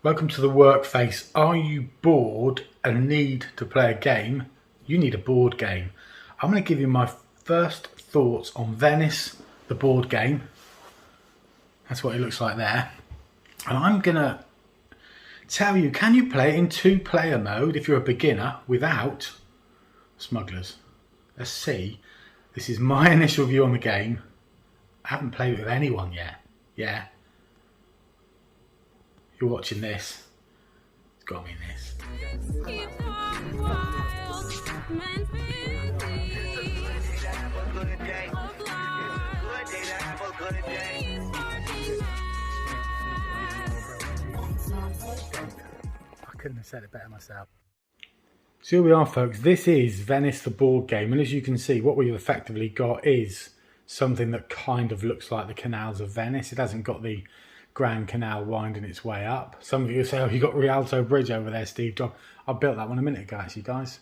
Welcome to the workface. Are you bored and need to play a game? You need a board game. I'm going to give you my first thoughts on Venice the Boardgame. That's what it looks like there. And I'm going to tell you, can you play it in two-player mode if you're a beginner without Smugglers? Let's see. This is my initial view on the game. I haven't played it with anyone yet. Yeah. You're watching this. It's got me in this. I couldn't have said it better myself. So here we are, folks. This is Venice the Boardgame, and as you can see, what we've effectively got is something that kind of looks like the canals of Venice. It hasn't got the Grand Canal winding its way up. Some of you say, oh, you got Rialto Bridge over there, Steve Jobs. I built that one a minute ago, actually, guys.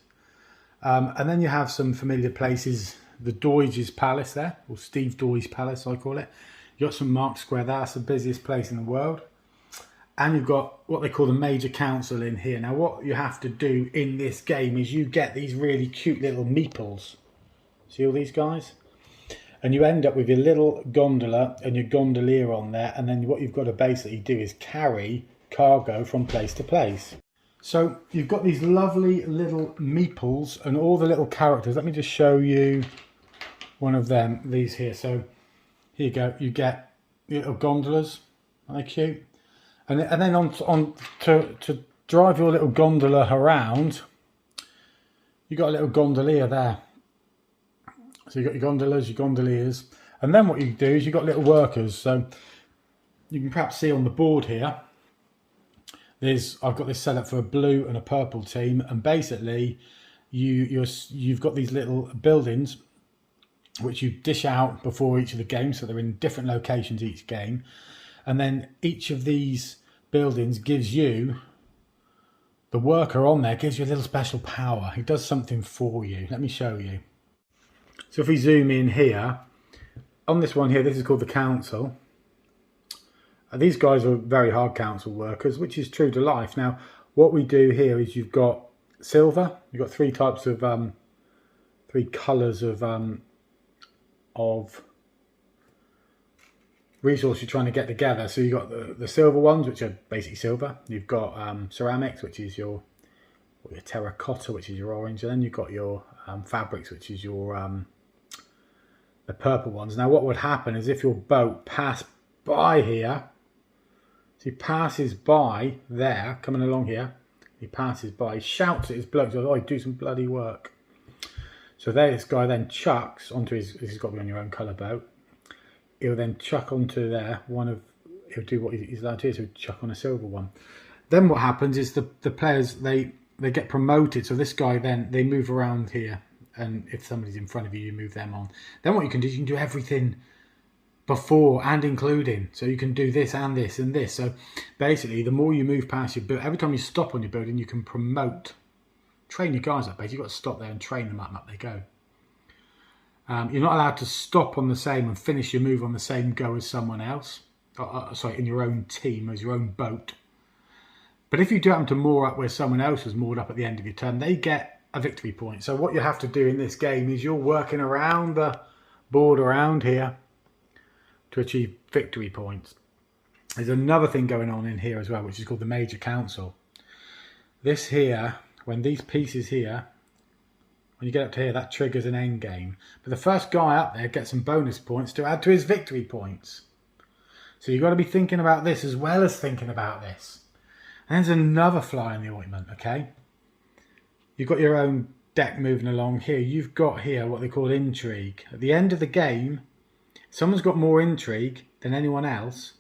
And then you have some familiar places. The Doge's Palace there, or Steve Doy's Palace, I call it. You've got St Mark's Square there. That's the busiest place in the world. And you've got what they call the Major Council in here. Now, what you have to do in this game is you get these really cute little meeples. See all these guys? And you end up with your little gondola and your gondolier on there. And then what you've got to basically do is carry cargo from place to place. So you've got these lovely little meeples and all the little characters. Let me just show you one of them, these here. So here you go. You get your little gondolas. Aren't they cute? And then to drive your little gondola around, you've got a little gondolier there. So you've got your gondolas, your gondoliers, and then what you do is you've got little workers. So you can perhaps see on the board here, I've got this set up for a blue and a purple team, and basically you've got these little buildings which you dish out before each of the games, so they're in different locations each game, and then each of these buildings gives you, the worker on there gives you a little special power. He does something for you. Let me show you. So if we zoom in here, on this one here, this is called the council. These guys are very hard council workers, which is true to life. Now, what we do here is you've got silver. You've got three types of, three colours of resource you're trying to get together. So you've got the silver ones, which are basically silver. You've got ceramics, which is your terracotta, which is your orange. And then you've got your fabrics, which is your the purple ones. Now what would happen is if your boat passed by here, so he passes by there, coming along here, he passes by, he shouts at his bloke, says, oh, do some bloody work. So there this guy then chucks onto his, this has got to be on your own colour boat, he'll then chuck onto there, he'll do what he's allowed to do, so he'll chuck on a silver one. Then what happens is the players, they get promoted, so this guy then, they move around here, and if somebody's in front of you, you move them on. Then what you can do is you can do everything before and including. So you can do this and this and this. So basically, the more you move past your building, every time you stop on your building, you can promote, train your guys up. Basically, you've got to stop there and train them up, and up they go. You're not allowed to stop on the same and finish your move on the same go as someone else. Sorry, in your own team, as your own boat. But if you do happen to moor up where someone else has moored up at the end of your turn, they get a victory point. So what you have to do in this game is you're working around the board around here to achieve victory points. There's another thing going on in here as well, which is called the Major Council. This here, when these pieces here, when you get up to here, that triggers an end game. But the first guy up there gets some bonus points to add to his victory points. So you've got to be thinking about this as well as thinking about this. And there's another fly in the ointment, okay? You've got your own deck moving along here. You've got here what they call intrigue. At the end of the game, someone's got more intrigue than anyone else,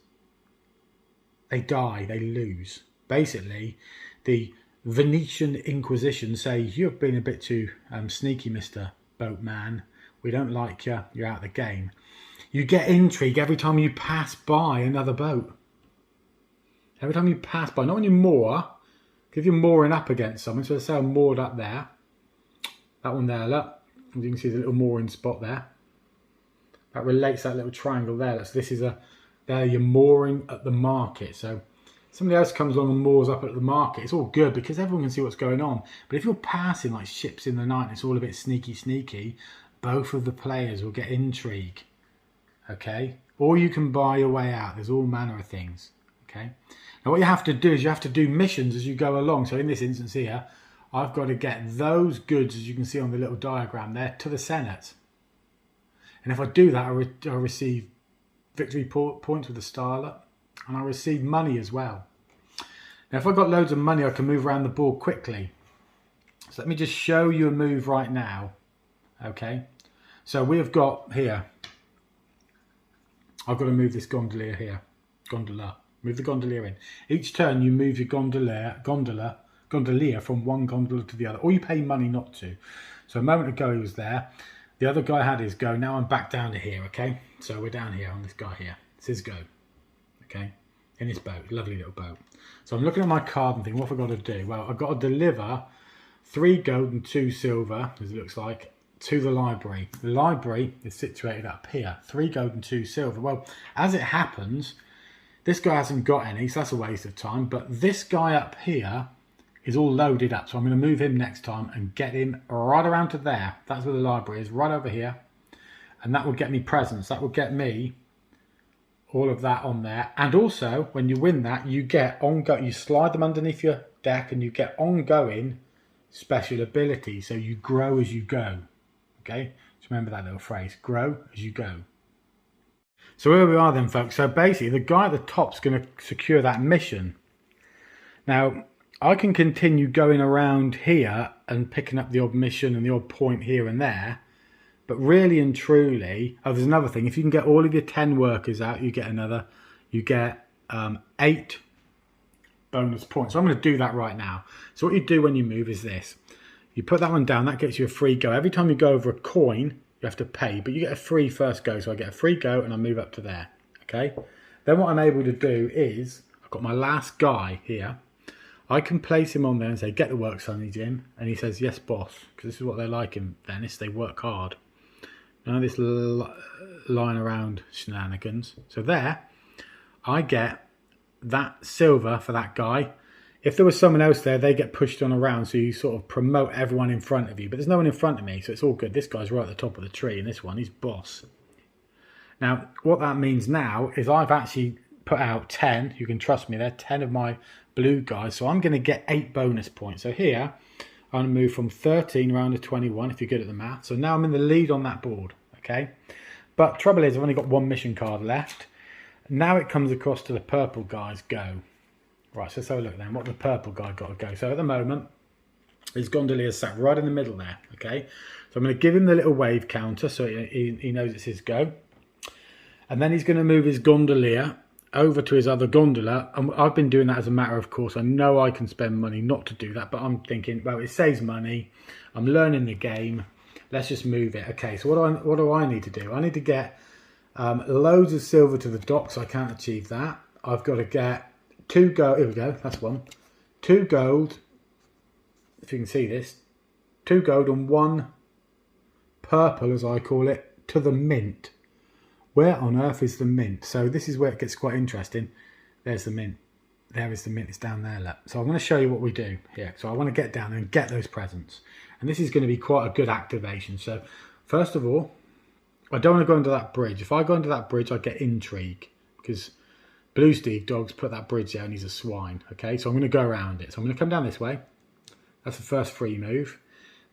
they die, they lose. Basically, the Venetian Inquisition say, you've been a bit too sneaky, Mr. Boatman. We don't like you, you're out of the game. You get intrigue every time you pass by another boat. Every time you pass by, not when you moor, if you're mooring up against someone, so let's say I'm moored up there. That one there, look. As you can see the little mooring spot there. That relates that little triangle there. So this is there you're mooring at the market. So somebody else comes along and moors up at the market, it's all good because everyone can see what's going on. But if you're passing like ships in the night and it's all a bit sneaky, both of the players will get intrigue. Okay? Or you can buy your way out. There's all manner of things. Okay? Now what you have to do is you have to do missions as you go along. So in this instance here, I've got to get those goods, as you can see on the little diagram there, to the Senate. And if I do that, I receive victory points with the styler, and I receive money as well. Now if I've got loads of money, I can move around the board quickly. So let me just show you a move right now. Okay, so we have got here, I've got to move this gondolier here. Move the gondolier in. Each turn you move your gondolier from one gondola to the other, or you pay money not to. So a moment ago he was there. The other guy had his go. Now I'm back down to here, okay? So we're down here on this guy here. It's his go, okay? In his boat, lovely little boat. So I'm looking at my card and thinking, what have I got to do? Well, I've got to deliver 3 gold and 2 silver, as it looks like, to the library. The library is situated up here. 3 gold and 2 silver. Well, as it happens, this guy hasn't got any, so that's a waste of time. But this guy up here is all loaded up. So I'm going to move him next time and get him right around to there. That's where the library is, right over here. And that will get me presents. That will get me all of that on there. And also, when you win that, you get ongoing. You slide them underneath your deck and you get ongoing special abilities. So you grow as you go. Okay? So remember that little phrase, grow as you go. So here we are then, folks. So basically, the guy at the top's going to secure that mission. Now, I can continue going around here and picking up the odd mission and the odd point here and there. But really and truly, oh, there's another thing. If you can get all of your 10 workers out, you get 8 bonus points. So I'm going to do that right now. So what you do when you move is this. You put that one down. That gets you a free go. Every time you go over a coin, you have to pay. But you get a free first go. So I get a free go and I move up to there. Okay. Then what I'm able to do is, I've got my last guy here. I can place him on there and say, get the work, Sonny Jim. And he says, yes, boss. Because this is what they like in Venice. They work hard. None of this lying around shenanigans. So there, I get that silver for that guy. If there was someone else there, they get pushed on around. So you sort of promote everyone in front of you. But there's no one in front of me. So it's all good. This guy's right at the top of the tree. And this one, he's boss. Now, what that means now is I've actually put out 10. You can trust me. They're 10 of my blue guys. So I'm going to get 8 bonus points. So here, I'm going to move from 13 round to 21 if you're good at the math. So now I'm in the lead on that board. Okay. But trouble is, I've only got 1 mission card left. Now it comes across to the purple guy's go. Right, so let's have a look then. What the purple guy got to go. So at the moment, his gondolier's sat right in the middle there. Okay. So I'm going to give him the little wave counter so he knows it's his go. And then he's going to move his gondolier over to his other gondola, and I've been doing that as a matter of course. I know I can spend money not to do that, but I'm thinking, well, it saves money. I'm learning the game. Let's just move it. Okay, so what do I need to do? I need to get loads of silver to the docks. I can't achieve that. I've got to get 2 gold. Here we go. That's 1. 2 gold. If you can see this, 2 gold and 1 purple, as I call it, to the mint. Where on earth is the mint? So this is where it gets quite interesting. There's the mint. There is the mint. It's down there. Look. So I'm going to show you what we do here. So I want to get down and get those presents. And this is going to be quite a good activation. So first of all, I don't want to go under that bridge. If I go under that bridge, I get intrigue. Because Blue Steve Dogs put that bridge there and he's a swine. Okay, so I'm going to go around it. So I'm going to come down this way. That's the first free move.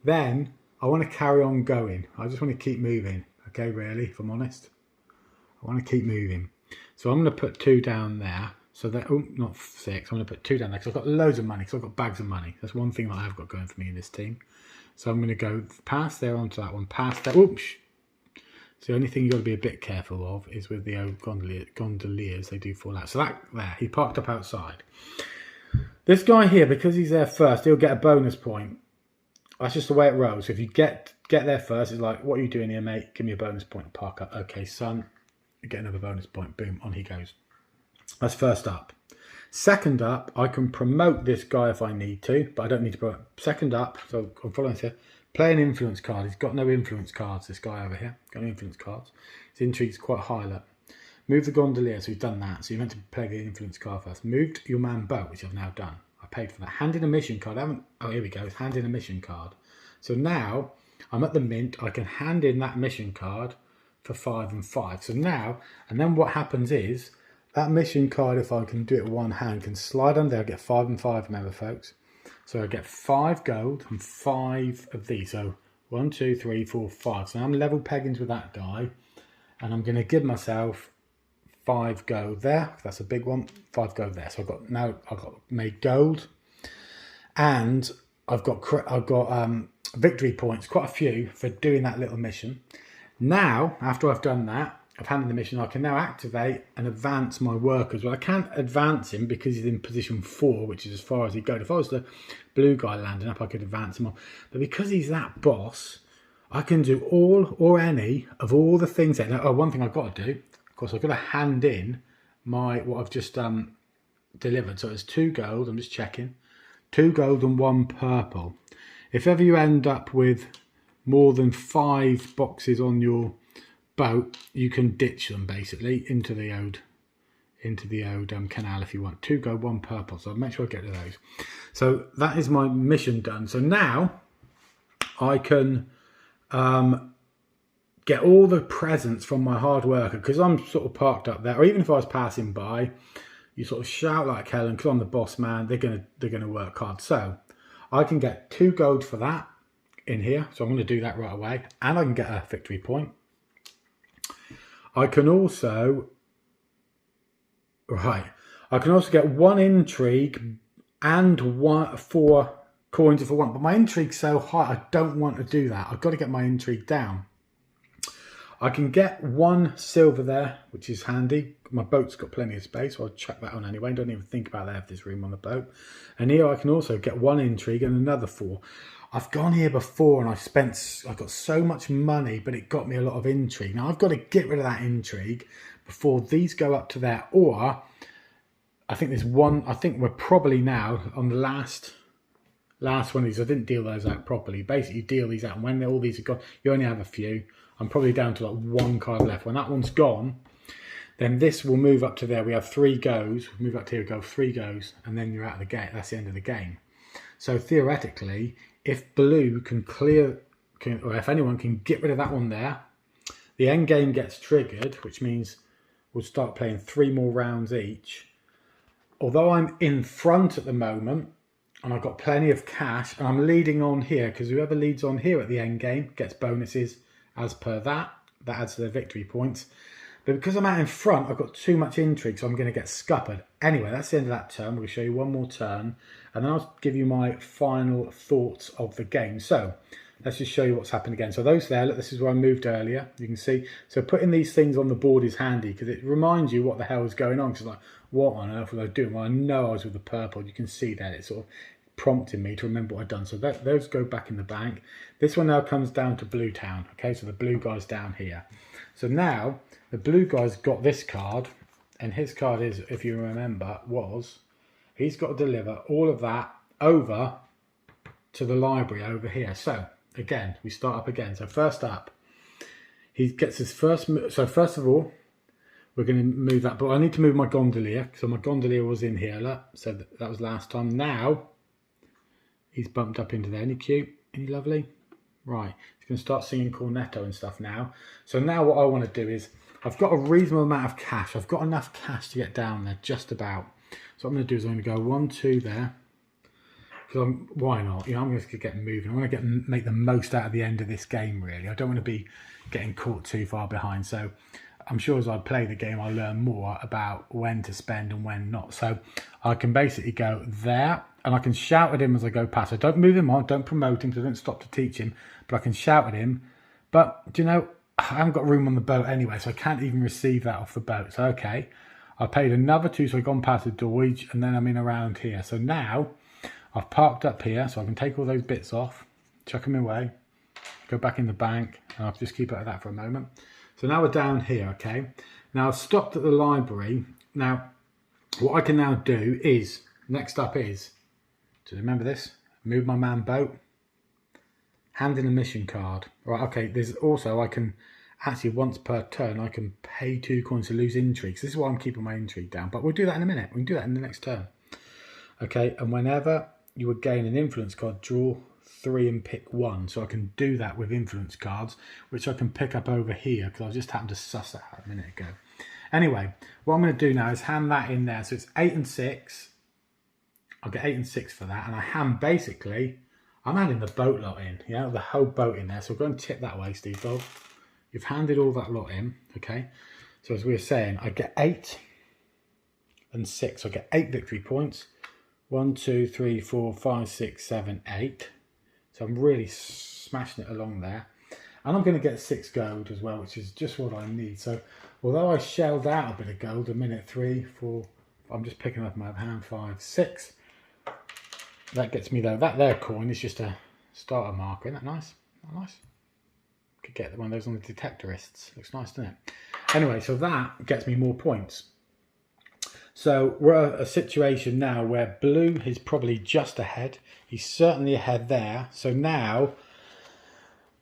Then I want to carry on going. I just want to keep moving. Okay, really, if I'm honest. I want to keep moving. So I'm going to put 2 down there. So that, oh, not 6. I'm going to put 2 down there because I've got loads of money. Because I've got bags of money. That's one thing that I've got going for me in this team. So I'm going to go past there onto that one. Past that. Oops. So the only thing you've got to be a bit careful of is with the old gondoliers. They do fall out. So that there. He parked up outside. This guy here, because he's there first, he'll get a bonus point. That's just the way it rolls. So if you get there first, it's like, what are you doing here, mate? Give me a bonus point to park up. Okay, son. Get another bonus point. Boom, on he goes. That's first up. Second up, I can promote this guy if I need to, but I don't need to promote. Second up, so I'm following this here. Play an influence card. He's got no influence cards, this guy over here. Got no influence cards. His intrigue's quite high. Look. Move the gondolier, so we've done that. So you meant to play the influence card first. Moved your man boat, which I've now done. I paid for that. Hand in a mission card. I haven't. Oh, here we go. It's hand in a mission card. So now I'm at the mint. I can hand in that mission card for 5 and 5. So now, and then what happens is that mission card, if I can do it with one hand, can slide under there. I get 5 and 5, remember, folks. So I get 5 gold and 5 of these. So 1, 2, 3, 4, 5. So now I'm level peggings with that die, and I'm going to give myself 5 gold there. That's a big one. 5 gold there. So I've got made gold, and I've got victory points, quite a few, for doing that little mission. Now, after I've done that, I've handed the mission, I can now activate and advance my workers. Well, I can't advance him because he's in position 4, which is as far as he goes. If I was the blue guy landing up, I could advance him on. But because he's that boss, I can do all or any of all the things there. Now, one thing I've got to do, of course, I've got to hand in what I've just delivered. So it's 2 gold, I'm just checking. 2 gold and 1 purple. If ever you end up with more than 5 boxes on your boat, you can ditch them basically into the old canal if you want. 2 gold, 1 purple. So I'll make sure I get to those. So that is my mission done. So now I can get all the presents from my hard worker, because I'm sort of parked up there, or even if I was passing by, you sort of shout like hell, and because I'm the boss man, they're gonna work hard. So I can get 2 gold for that in here, so I'm going to do that right away, and I can get a victory point. I can also get 1 intrigue and 4 coins for 1, but my intrigue's so high I don't want to do that. I've got to get my intrigue down. I can get 1 silver there, which is handy. My boat's got plenty of space, so I'll chuck that on anyway. Don't even think about that if there's room on the boat. And here I can also get 1 intrigue and another 4. I've gone here before and I got so much money, but it got me a lot of intrigue. Now I've got to get rid of that intrigue before these go up to there, or I think there's one. I think we're probably now on the last one of these. I didn't deal those out properly. Basically, you deal these out, and when all these are gone, you only have a few. I'm probably down to like 1 card left. When that one's gone, then this will move up to there. We have 3 goes. Move up to here, go 3 goes, and then you're out of the gate. That's the end of the game. So theoretically, if blue can clear, or if anyone can get rid of that one there, the end game gets triggered, which means we'll start playing 3 more rounds each. Although I'm in front at the moment, and I've got plenty of cash, and I'm leading on here, because whoever leads on here at the end game gets bonuses as per that. That adds to their victory points. But because I'm out in front, I've got too much intrigue, so I'm going to get scuppered. Anyway, that's the end of that turn. We'll show you one more turn, and then I'll give you my final thoughts of the game. So let's just show you what's happened again. So those there, look, this is where I moved earlier. You can see. So putting these things on the board is handy, because it reminds you what the hell is going on. Because it's like, what on earth was I doing? Well, I know I was with the purple. You can see that it's sort of prompting me to remember what I'd done. So those go back in the bank. This one now comes down to Blue Town. Okay, so the blue guy's down here. So now the blue guy's got this card, and his card is, if you remember, he's got to deliver all of that over to the library over here. So again, we start up again. So first up, he gets his first. So first of all, we're going to move that, but I need to move my gondolier. So my gondolier was in here. Look, so that was last time. Now he's bumped up into there. Any cute? Any lovely? Right. He's going to start singing cornetto and stuff now. So now what I want to do is, I've got a reasonable amount of cash. I've got enough cash to get down there, just about. So what I'm going to do is I'm going to go 1, 2 there. Because why not? You know, I'm just going to get moving. I want to make the most out of the end of this game, really. I don't want to be getting caught too far behind. So I'm sure as I play the game, I'll learn more about when to spend and when not. So I can basically go there, and I can shout at him as I go past. I don't move him on, don't promote him, because I don't stop to teach him, but I can shout at him. But, do you know, I haven't got room on the boat anyway, so I can't even receive that off the boat. So, okay, I paid another 2, so I've gone past the Deutsch, and then I'm in around here. So now I've parked up here, so I can take all those bits off, chuck them away, go back in the bank, and I'll just keep it at that for a moment. So now we're down here, okay? Now I've stopped at the library. Now, what I can now do is, next up is, do you remember this? Move my man boat, hand in a mission card. Right, okay, there's also, I can actually once per turn I can pay 2 coins to lose intrigue. So this is why I'm keeping my intrigue down, but we'll do that in a minute. We can do that in the next turn. Okay, and whenever you would gain an influence card, draw 3 and pick 1. So I can do that with influence cards, which I can pick up over here because I just happened to suss that out a minute ago. Anyway, what I'm going to do now is hand that in there. So it's 8 and 6. I'll get 8 and 6 for that, and I hand basically, I'm adding the boat lot in, you know, the whole boat in there. So we'll go and tip that way, Steve Bob. You've handed all that lot in, okay? So as we were saying, I get 8 and 6. So I get 8 victory points. 1, 2, 3, 4, 5, 6, 7, 8. So I'm really smashing it along there. And I'm going to get 6 gold as well, which is just what I need. So although I shelled out a bit of gold a minute, 3, 4, I'm just picking up my hand, 5, 6. That gets me there. That there coin is just a starter marker. Isn't that nice? Isn't that nice? Could get one of those on the detectorists. Looks nice, doesn't it? Anyway, so that gets me more points. So we're at a situation now where blue is probably just ahead. He's certainly ahead there. So now,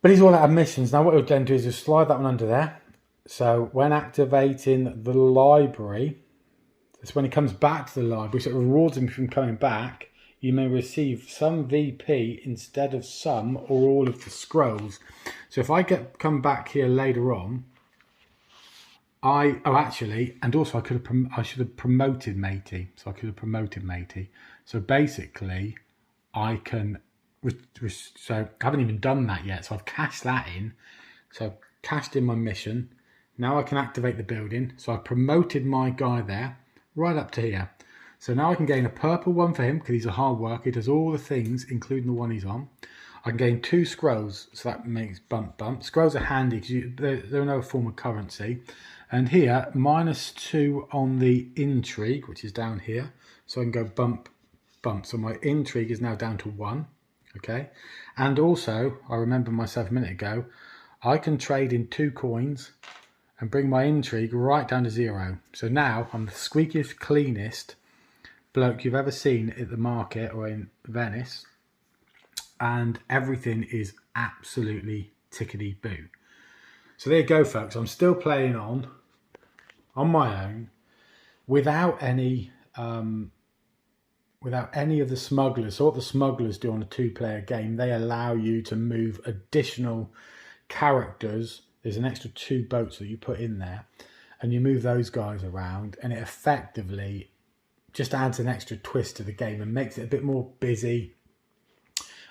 but he's all out of missions. Now what we'll then do is just slide that one under there. So when activating the library, that's when he comes back to the library. So it rewards him from coming back. You may receive some VP instead of some or all of the scrolls. So if I come back here later on, and also I should have promoted matey. So I could have promoted matey. So basically, I can. So I haven't even done that yet. So I've cashed that in. So I've cashed in my mission. Now I can activate the building. So I promoted my guy there right up to here. So now I can gain a purple one for him because he's a hard worker. He does all the things, including the one he's on. I can gain 2 scrolls, so that makes bump. Scrolls are handy because they're no form of currency. And here, -2 on the intrigue, which is down here. So I can go bump. So my intrigue is now down to 1. Okay. And also, I remember myself a minute ago, I can trade in 2 coins and bring my intrigue right down to 0. So now I'm the squeakiest, cleanest bloke you've ever seen at the market or in Venice. And everything is absolutely tickety-boo. So there you go, folks. I'm still playing on my own without any of the smugglers. So what the smugglers do on a 2-player game, they allow you to move additional characters. There's an extra 2 boats that you put in there, and you move those guys around, and it effectively just adds an extra twist to the game and makes it a bit more busy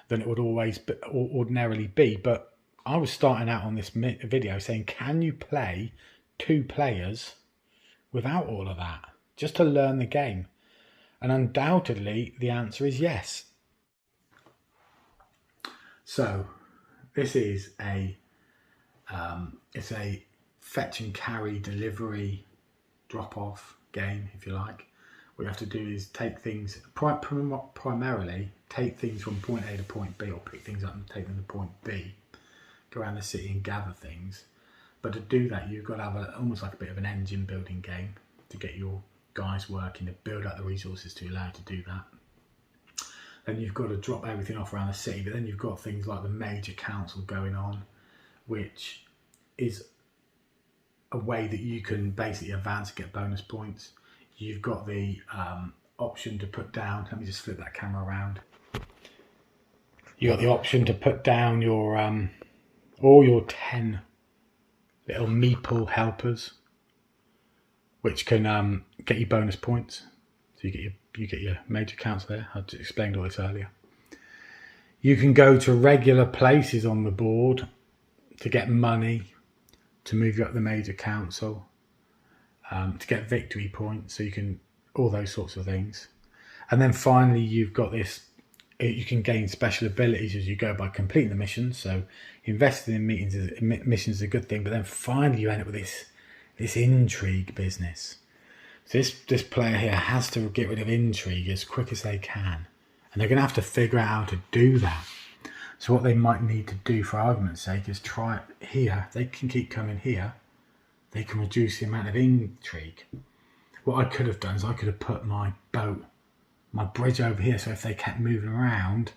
than it would always ordinarily be. But I was starting out on this video saying, can you play 2 players without all of that, just to learn the game? And undoubtedly the answer is yes. So this is it's a fetch and carry delivery drop off game, if you like. What you have to do is take things, primarily take things from point A to point B, or pick things up and take them to point B, go around the city and gather things. But to do that, you've got to have almost like a bit of an engine building game to get your guys working, to build up the resources to allow you to do that. Then you've got to drop everything off around the city, but then you've got things like the major council going on, which is a way that you can basically advance and get bonus points. You've got the option to put down, let me just flip that camera around. You've got the option to put down your all your 10 little meeple helpers, which can get you bonus points. So you get your major counts there. I just explained all this earlier. You can go to regular places on the board to get money, to move you up the major council, to get victory points, so you can, all those sorts of things. And then finally you've got this, you can gain special abilities as you go by completing the missions. So investing in missions is a good thing, but then finally you end up with this intrigue business. So this player here has to get rid of intrigue as quick as they can, and they're going to have to figure out how to do that. So what they might need to do, for argument's sake, is try it here. They can keep coming here. They can reduce the amount of intrigue. What I could have done is I could have put my boat, my bridge over here, so if they kept moving around,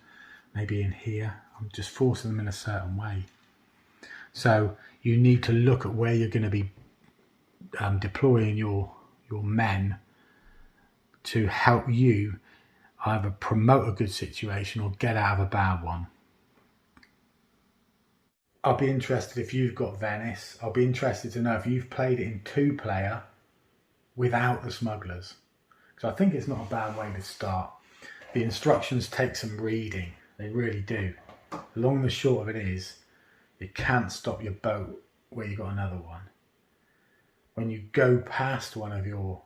maybe in here, I'm just forcing them in a certain way. So you need to look at where you're going to be deploying your men to help you either promote a good situation or get out of a bad one. I'll be interested if you've got Venice. I'll be interested to know if you've played it in 2-player without the Smugglers. Because I think it's not a bad way to start. The instructions take some reading. They really do. The long and the short of it is, you can't stop your boat where you've got another one. When you go past one of your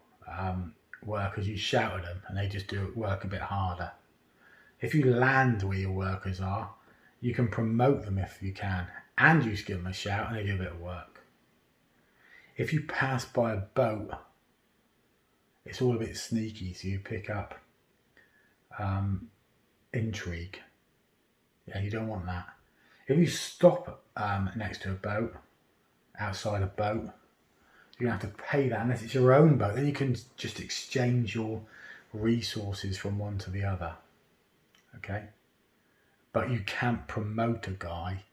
workers, you shout at them and they just do work a bit harder. If you land where your workers are, you can promote them if you can, and you just give them a shout and they do a bit of work. If you pass by a boat, it's all a bit sneaky, so you pick up intrigue. Yeah, you don't want that. If you stop next to a boat, outside a boat, you're going to have to pay that unless it's your own boat. Then you can just exchange your resources from one to the other. Okay? But you can't promote a guy.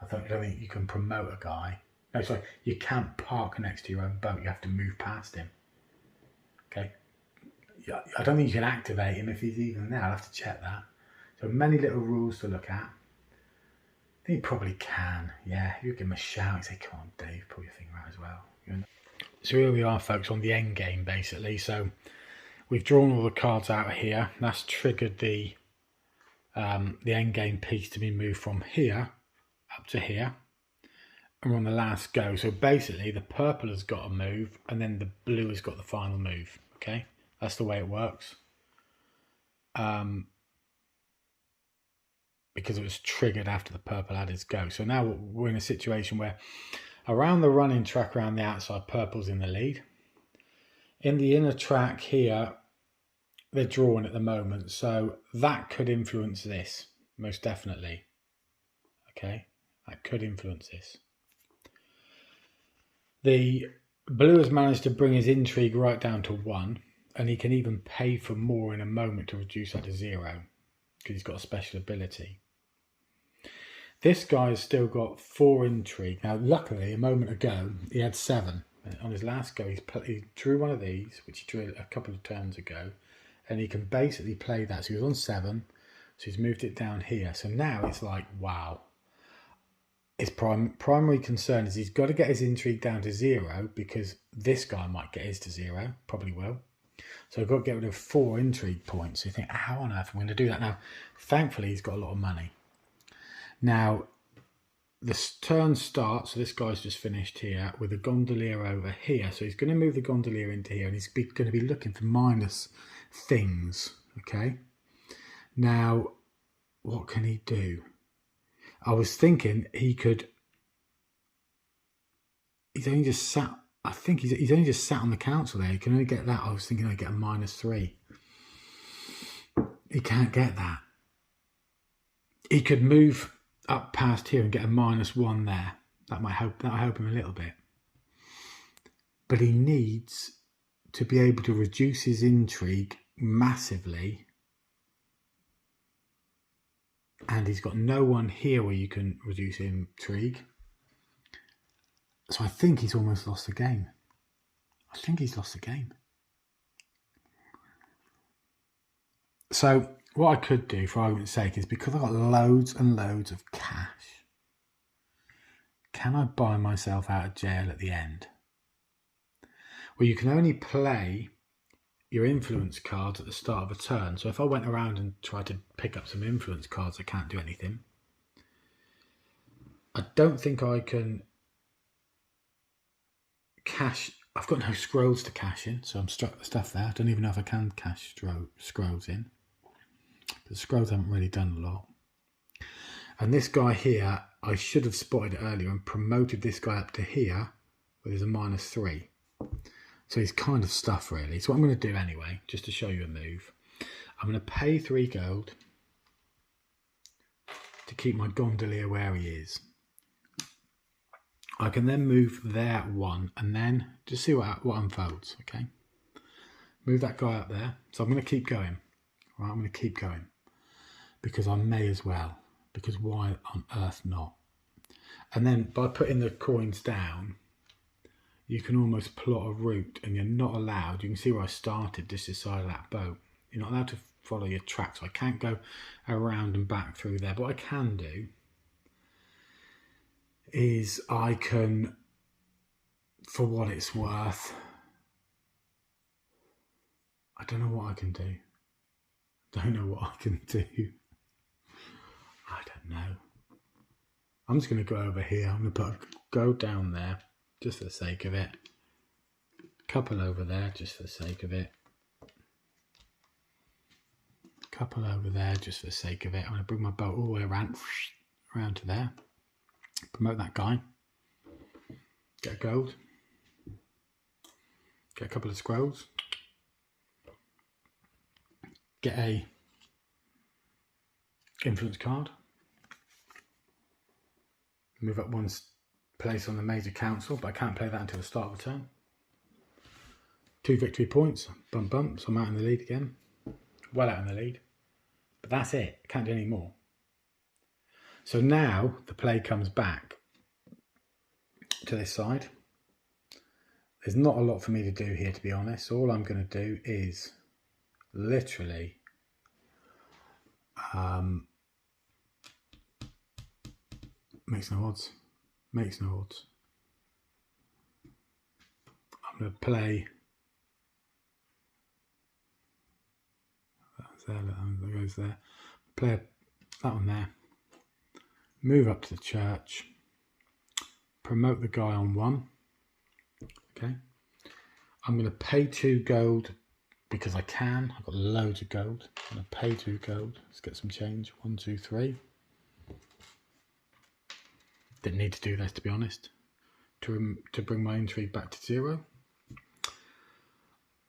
I don't think you can promote a guy. No, sorry, you can't park next to your own boat. You have to move past him. Okay? I don't think you can activate him if he's even there. I'll have to check that. So many little rules to look at. I think you probably can. Yeah, you give him a shout and say, come on, Dave, pull your finger out as well. So here we are, folks, on the end game, basically. So we've drawn all the cards out here. That's triggered the end game piece to be moved from here up to here. And we're on the last go. So basically, the purple has got to move, and then the blue has got the final move. Okay, that's the way it works. Because it was triggered after the purple had its go. So now we're in a situation where around the running track around the outside, purple's in the lead. In the inner track here, they're drawing at the moment. So that could influence this, most definitely. Okay, that could influence this. The blue has managed to bring his intrigue right down to 1. And he can even pay for more in a moment to reduce that to 0. Because he's got a special ability. This guy's still got 4 intrigue. Now, luckily, a moment ago, he had 7. On his last go, he drew one of these, which he drew a couple of turns ago, and he can basically play that. So he was on 7, so he's moved it down here. So now it's like, wow. His primary concern is he's got to get his intrigue down to 0, because this guy might get his to 0, probably will. So I've got to get rid of 4 intrigue points. So you think, how on earth am I going to do that? Now, thankfully, he's got a lot of money. Now, the turn starts, so this guy's just finished here, with a gondolier over here. So he's going to move the gondolier into here, and he's going to be looking for minus things, okay? Now, what can he do? I was thinking he could... He's only just sat... I think he's only just sat on the council there. He can only get that. I was thinking I'd get a -3. He can't get that. He could move up past here and get a -1 there. That might help. That'll help him a little bit. But he needs to be able to reduce his intrigue massively. And he's got no one here where you can reduce intrigue. So I think he's almost lost the game. I think he's lost the game. So what I could do, for argument's sake, is because I've got loads and loads of cash, can I buy myself out of jail at the end? Well, you can only play your influence cards at the start of a turn. So if I went around and tried to pick up some influence cards, I can't do anything. I don't think I can cash. I've got no scrolls to cash in, so I'm stuck with stuff there. I don't even know if I can cash scrolls in. The scrolls haven't really done a lot. And this guy here, I should have spotted it earlier and promoted this guy up to here, where there's a -3. So he's kind of stuffed, really. So what I'm going to do anyway, just to show you a move, I'm going to pay 3 gold to keep my gondolier where he is. I can then move there 1 and then just see what unfolds, okay? Move that guy up there. So I'm going to keep going. Right, I'm going to keep going because I may as well. Because why on earth not? And then by putting the coins down, you can almost plot a route, and you're not allowed, you can see where I started, this is the side of that boat. You're not allowed to follow your track, so I can't go around and back through there. But what I can do is I can, for what it's worth, I don't know what I can do. Don't know what I can do. I don't know. I'm just going to go over here. I'm going to go down there just for the sake of it. Couple over there just for the sake of it. Couple over there just for the sake of it. I'm going to bring my boat all the way around to there. Promote that guy. Get a gold. Get a couple of scrolls. Get a influence card. Move up one place on the major council, but I can't play that until the start of the turn. 2 victory points. Bump bump, so I'm out in the lead again. Well out in the lead. But that's it. Can't do any more. So now the play comes back to this side. There's not a lot for me to do here, to be honest. All I'm going to do is literally makes no odds. Makes no odds. I'm going to play. That's there. That goes there. Play that one there. Move up to the church. Promote the guy on 1. Okay. I'm going to pay 2 gold because I can. I've got loads of gold. I'm going to pay 2 gold. Let's get some change. 1, 2, 3. Didn't need to do this, to be honest. To bring my intrigue back to 0.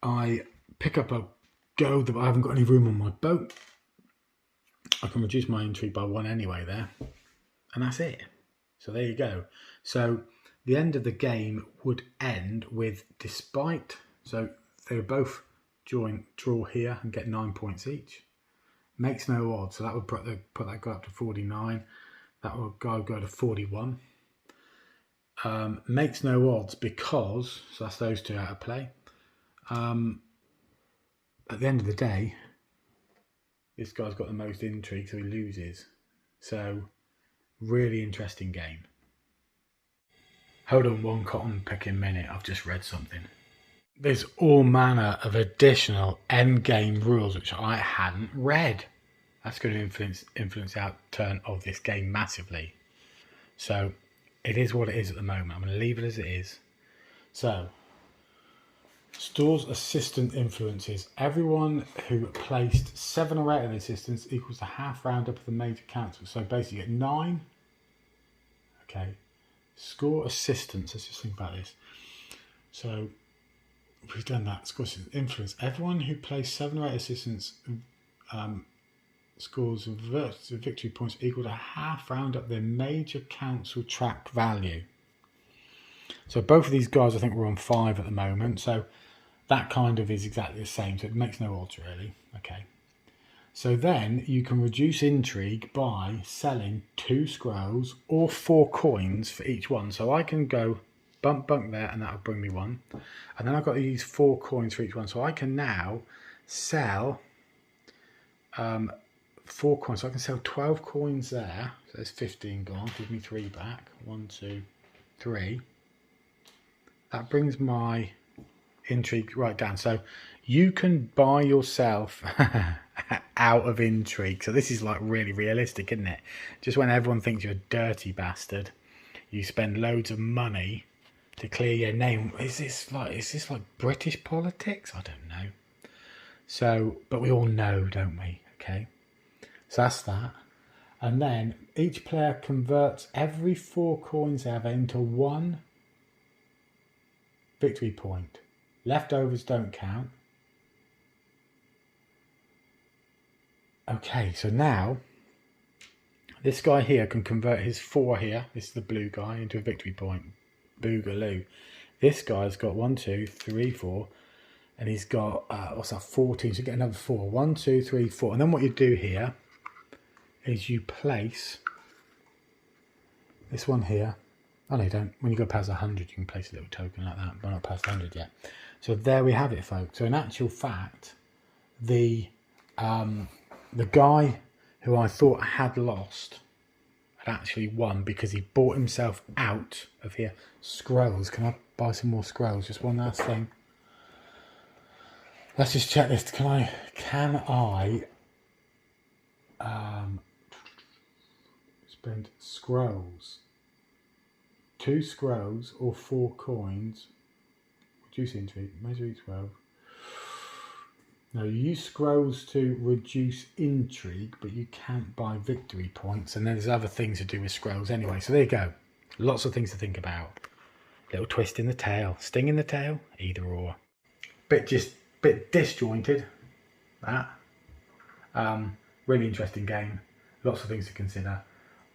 I pick up a gold that I haven't got any room on my boat. I can reduce my intrigue by 1 anyway there. And that's it. So there you go. So the end of the game would end with, despite, so they would both draw here and get 9 points each. Makes no odds. So that would put that guy up to 49. That would go to 41. Makes no odds because, so that's those 2 out of play. At the end of the day, this guy's got the most intrigue, so he loses. So, really interesting game. Hold on one cotton picking minute, I've just read something. There's all manner of additional endgame rules which I hadn't read. That's going to influence the outturn of this game massively. So, it is what it is at the moment. I'm going to leave it as it is. So, Store's assistant influences. Everyone who placed 7 or 8 of the assistants equals the half roundup of the major council. So basically you get 9. Okay. Score assistants. Let's just think about this. So we've done that. Score assistants. Influence. Everyone who placed 7 or 8 assistants scores victory points equal to half roundup their major council track value. So both of these guys I think we're on 5 at the moment. So that kind of is exactly the same. So it makes no odds really. Okay. So then you can reduce intrigue by selling 2 scrolls or 4 coins for each one. So I can go bump there and that'll bring me 1. And then I've got to use 4 coins for each one. So I can now sell 4 coins. So I can sell 12 coins there. So there's 15 gone. Give me 3 back. 1, 2, 3. That brings my intrigue right down. So you can buy yourself out of intrigue. So this is like really realistic, isn't it? Just when everyone thinks you're a dirty bastard, you spend loads of money to clear your name. Is this like British politics? I don't know. So, but we all know, don't we? Okay. So that's that. And then each player converts every 4 coins they have into 1 victory point. Leftovers don't count. Okay, so now this guy here can convert his 4 here, this is the blue guy, into a victory point. Boogaloo. This guy's got 1, 2, 3, 4, and he's got, what's that, 14, so you get another 4. 1, 2, 3, 4. And then what you do here is you place This one here. Oh no, you don't. When you go past 100, you can place a little token like that, but not past 100 yet. So there we have it, folks. So in actual fact, the guy who I thought had lost had actually won because he bought himself out of here. Scrolls. Can I buy some more scrolls? Just one last thing. Let's just check this. Can I spend scrolls? 2 scrolls or 4 coins. Reduce intrigue. Measure each 12. No, you use scrolls to reduce intrigue, but you can't buy victory points. And then there's other things to do with scrolls anyway. So there you go. Lots of things to think about. Little twist in the tail. Sting in the tail. Either or. Bit disjointed. That. Really interesting game. Lots of things to consider.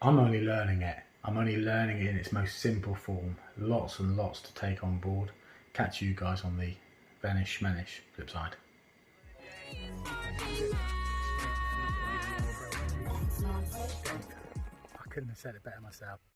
I'm only learning it. I'm only learning it in its most simple form. Lots and lots to take on board. Catch you guys on the Venice flip side. I couldn't have said it better myself.